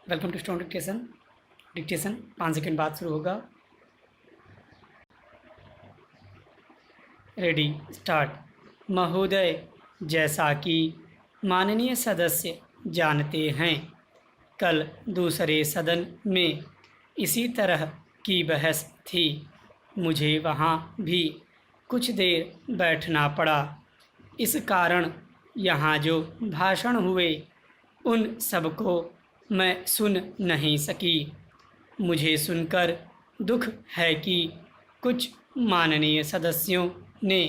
Welcome to strong dictation. Dictation 5 second बाद शुरू होगा। Ready start. महोदय, जैसा कि माननीय सदस्य जानते हैं, कल दूसरे सदन में इसी तरह की बहस थी। मुझे वहाँ भी कुछ देर बैठना पड़ा। इस कारण यहाँ जो भाषण हुए उन सबको मैं सुन नहीं सकी। मुझे सुनकर दुख है कि कुछ माननीय सदस्यों ने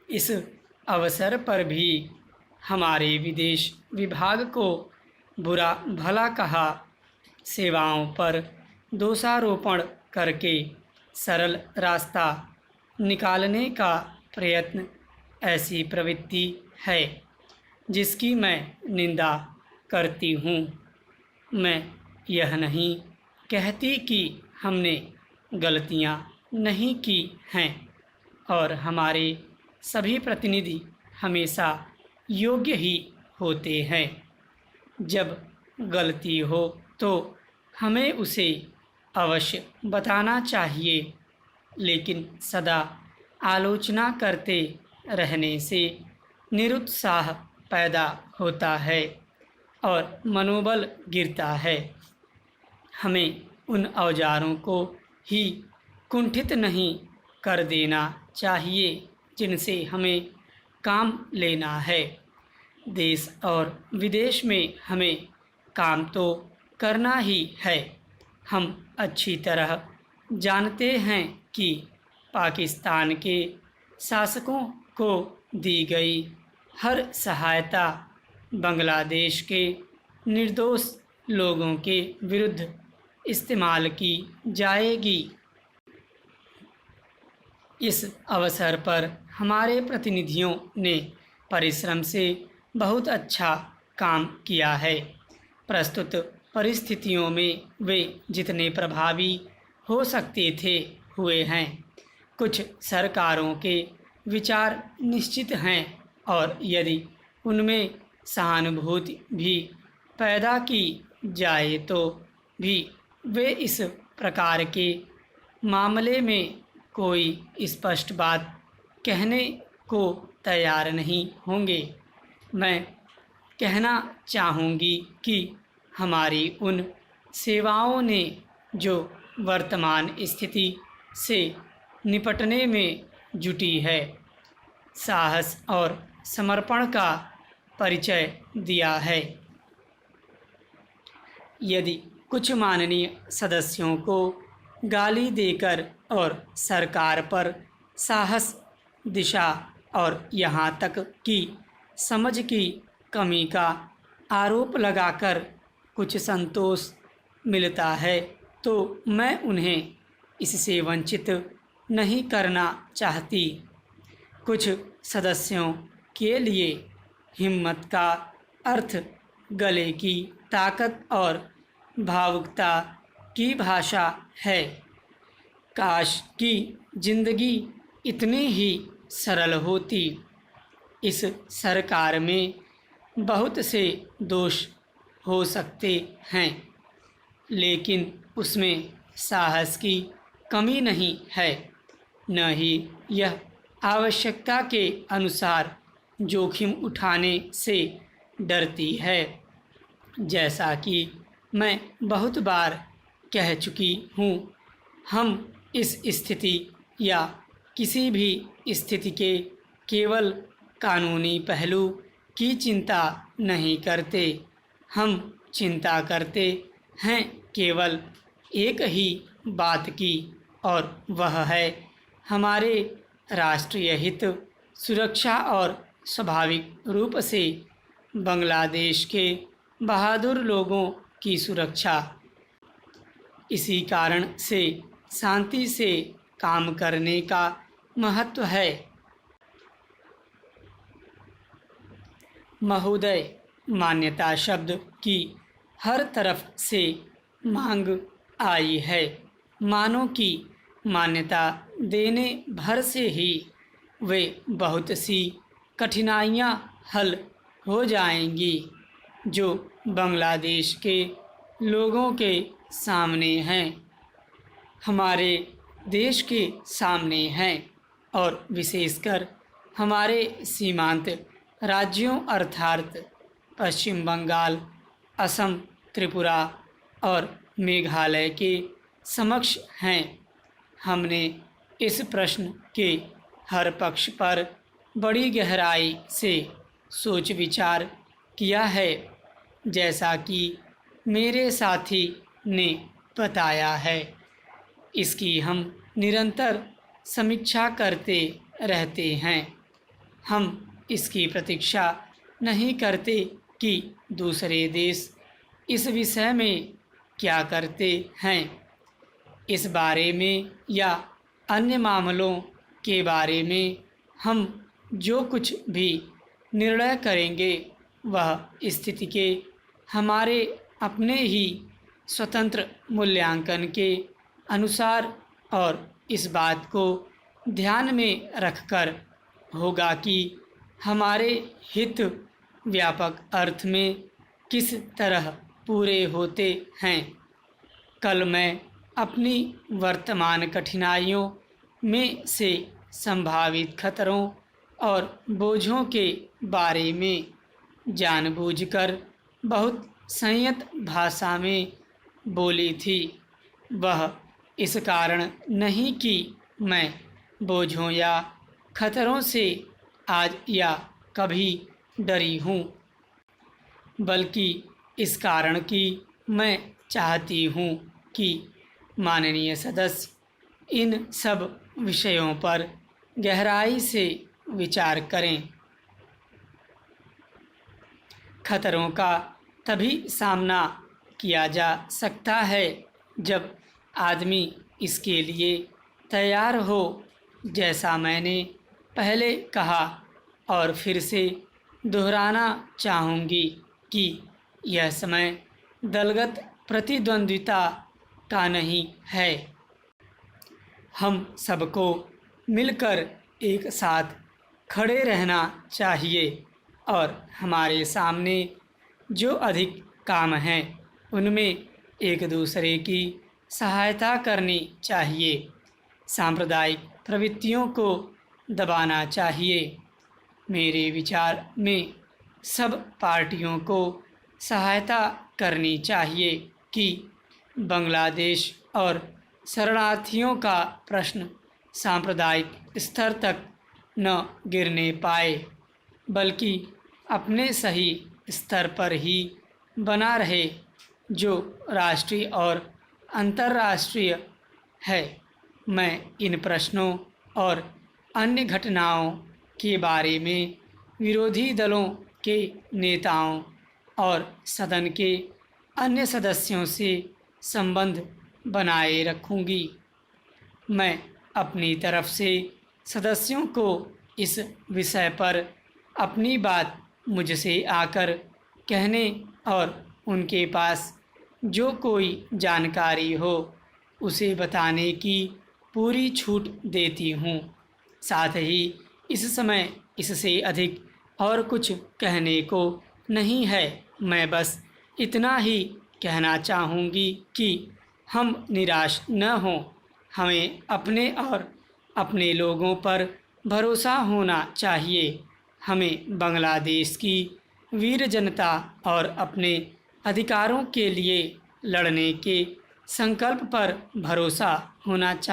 इस अवसर पर भी हमारे विदेश विभाग को बुरा भला कहा। सेवाओं पर दोषारोपण करके सरल रास्ता निकालने का प्रयत्न ऐसी प्रवृत्ति है जिसकी मैं निंदा करती हूँ। मैं यह नहीं कहती कि हमने गलतियाँ नहीं की हैं और हमारे सभी प्रतिनिधि हमेशा योग्य ही होते हैं। जब गलती हो तो हमें उसे अवश्य बताना चाहिए, लेकिन सदा आलोचना करते रहने से निरुत्साह पैदा होता है और मनोबल गिरता है। हमें उन औजारों को ही कुंठित नहीं कर देना चाहिए जिनसे हमें काम लेना है। देश और विदेश में हमें काम तो करना ही है। हम अच्छी तरह जानते हैं कि पाकिस्तान के शासकों को दी गई हर सहायता बांग्लादेश के निर्दोष लोगों के विरुद्ध इस्तेमाल की जाएगी। इस अवसर पर हमारे प्रतिनिधियों ने परिश्रम से बहुत अच्छा काम किया है। प्रस्तुत परिस्थितियों में वे जितने प्रभावी हो सकते थे हुए हैं। कुछ सरकारों के विचार निश्चित हैं और यदि उनमें सहानुभूति भी पैदा की जाए तो भी वे इस प्रकार के मामले में कोई स्पष्ट बात कहने को तैयार नहीं होंगे। मैं कहना चाहूँगी कि हमारी उन सेवाओं ने जो वर्तमान स्थिति से निपटने में जुटी है, साहस और समर्पण का परिचय दिया है। यदि कुछ माननीय सदस्यों को गाली देकर और सरकार पर साहस, दिशा और यहाँ तक कि समझ की कमी का आरोप लगाकर कुछ संतोष मिलता है तो मैं उन्हें इससे वंचित नहीं करना चाहती। कुछ सदस्यों के लिए हिम्मत का अर्थ गले की ताकत और भावुकता की भाषा है। काश कि जिंदगी इतनी ही सरल होती। इस सरकार में बहुत से दोष हो सकते हैं, लेकिन उसमें साहस की कमी नहीं है, न ही यह आवश्यकता के अनुसार जोखिम उठाने से डरती है। जैसा कि मैं बहुत बार कह चुकी हूँ, हम इस स्थिति या किसी भी स्थिति के केवल कानूनी पहलू की चिंता नहीं करते। हम चिंता करते हैं केवल एक ही बात की, और वह है हमारे राष्ट्रीय हित, सुरक्षा और स्वाभाविक रूप से बांग्लादेश के बहादुर लोगों की सुरक्षा। इसी कारण से शांति से काम करने का महत्व है। महोदय, मान्यता शब्द की हर तरफ से मांग आई है। मानो कि मान्यता देने भर से ही वे बहुत सी कठिनाइयाँ हल हो जाएंगी। जो बांग्लादेश के लोगों के सामने हैं, हमारे देश के सामने हैं और विशेषकर हमारे सीमांत राज्यों अर्थात पश्चिम बंगाल, असम, त्रिपुरा और मेघालय के समक्ष हैं। हमने इस प्रश्न के हर पक्ष पर बड़ी गहराई से सोच विचार किया है। जैसा कि मेरे साथी ने बताया है, इसकी हम निरंतर समीक्षा करते रहते हैं। हम इसकी प्रतीक्षा नहीं करते कि दूसरे देश इस विषय में क्या करते हैं। इस बारे में या अन्य मामलों के बारे में हम जो कुछ भी निर्णय करेंगे वह स्थिति के हमारे अपने ही स्वतंत्र मूल्यांकन के अनुसार और इस बात को ध्यान में रखकर होगा कि हमारे हित व्यापक अर्थ में किस तरह पूरे होते हैं। कल मैं अपनी वर्तमान कठिनाइयों में से संभावित खतरों और बोझों के बारे में जानबूझकर बहुत संयत भाषा में बोली थी। वह इस कारण नहीं कि मैं बोझों या खतरों से आज या कभी डरी हूँ, बल्कि इस कारण कि मैं चाहती हूँ कि माननीय सदस्य इन सब विषयों पर गहराई से विचार करें। खतरों का तभी सामना किया जा सकता है जब आदमी इसके लिए तैयार हो। जैसा मैंने पहले कहा और फिर से दोहराना चाहूँगी कि यह समय दलगत प्रतिद्वंद्विता का नहीं है। हम सबको मिलकर एक साथ खड़े रहना चाहिए और हमारे सामने जो अधिक काम हैं उनमें एक दूसरे की सहायता करनी चाहिए। सांप्रदायिक प्रवृत्तियों को दबाना चाहिए। मेरे विचार में सब पार्टियों को सहायता करनी चाहिए कि बांग्लादेश और शरणार्थियों का प्रश्न सांप्रदायिक स्तर तक न गिरने पाए, बल्कि अपने सही स्तर पर ही बना रहे, जो राष्ट्रीय और अंतर्राष्ट्रीय है। मैं इन प्रश्नों और अन्य घटनाओं के बारे में विरोधी दलों के नेताओं और सदन के अन्य सदस्यों से संबंध बनाए रखूंगी। मैं अपनी तरफ से सदस्यों को इस विषय पर अपनी बात मुझसे आकर कहने और उनके पास जो कोई जानकारी हो उसे बताने की पूरी छूट देती हूँ। साथ ही इस समय इससे अधिक और कुछ कहने को नहीं है। मैं बस इतना ही कहना चाहूँगी कि हम निराश न हों। हमें अपने और अपने लोगों पर भरोसा होना चाहिए। हमें बांग्लादेश की वीर जनता और अपने अधिकारों के लिए लड़ने के संकल्प पर भरोसा होना चाहिए।